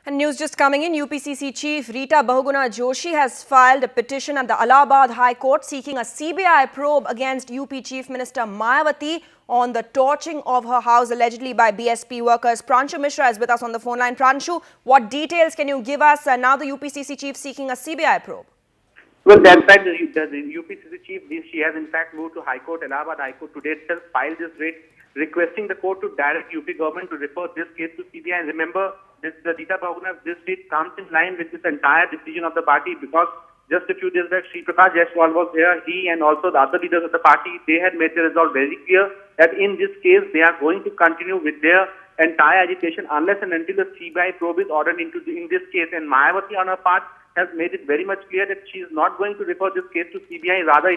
And news just coming in, UPCC Chief Rita Bahuguna Joshi has filed a petition at the Allahabad High Court seeking a CBI probe against UP Chief Minister Mayawati on the torching of her house allegedly by BSP workers. Pranshu Mishra is with us on the phone line. Pranshu, what details can you give us now the UPCC Chief seeking a CBI probe? Well, that's right. The UPCC chief, she has in fact moved to High Court, Allahabad High Court today itself, filed this writ requesting the court to direct UP government to refer this case to CBI. And remember, the Rita Bahuguna, this writ comes in line with this entire decision of the party, because just a few days back, Sri Prakash Jaiswal was here. He and also the other leaders of the party, they had made the resolve very clear that in this case, they are going to continue with their entire agitation unless and until the CBI probe is ordered in this case. And Mayawati, on her part, has made it very much clear that she is not going to refer this case to CBI. Rather,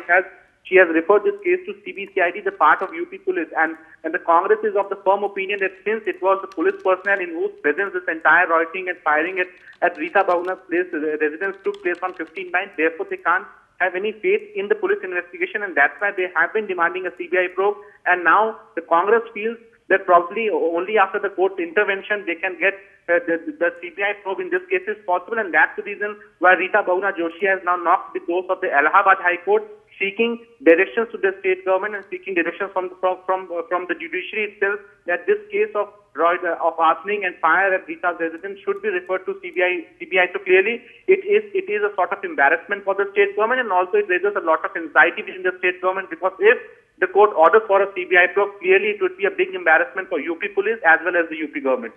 she has referred this case to CBCID, the part of UP Police. And the Congress is of the firm opinion that since it was the police personnel in whose presence this entire rioting and firing at Rita Bahuguna's place, residence took place on 15/9, therefore they can't have any faith in the police investigation, and that's why they have been demanding a CBI probe. And now the Congress feels that probably only after the court's intervention they can get the CBI probe in this case is possible, and that's the reason why Rita Bahuguna Joshi has now knocked the doors of the Allahabad High Court, seeking directions to the state government and seeking directions from the judiciary itself that this case of arsonic and fire at Rita's residence should be referred to CBI. So clearly, it is a sort of embarrassment for the state government, and also it raises a lot of anxiety within the state government, because if the court orders for a CBI probe, clearly it would be a big embarrassment for UP Police as well as the UP government.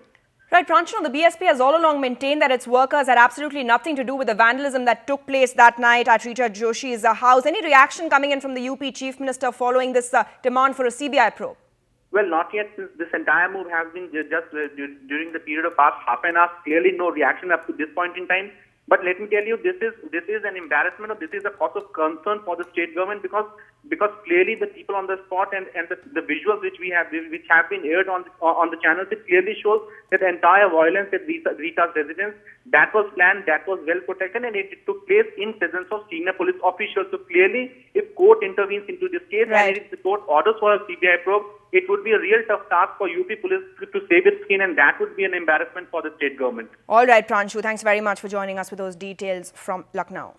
Right, Pranshu, the BSP has all along maintained that its workers had absolutely nothing to do with the vandalism that took place that night at Rita Joshi's house. Any reaction coming in from the UP Chief Minister following this demand for a CBI probe? Well, not yet, since this entire move has been just during the period of past half an hour. Clearly no reaction up to this point in time. But let me tell you, this is an embarrassment, or this is a cause of concern for the state government, because clearly the people on the spot and the visuals which have been aired on the channels, it clearly shows that the entire violence at Rita's residence, that was planned, that was well protected, and it took place in presence of senior police officials. So clearly, if court intervenes into this case, right, and if the court orders for a CBI probe, it would be a real tough task for UP Police to save its skin, and that would be an embarrassment for the state government. All right, Pranshu, thanks very much for joining us with those details from Lucknow.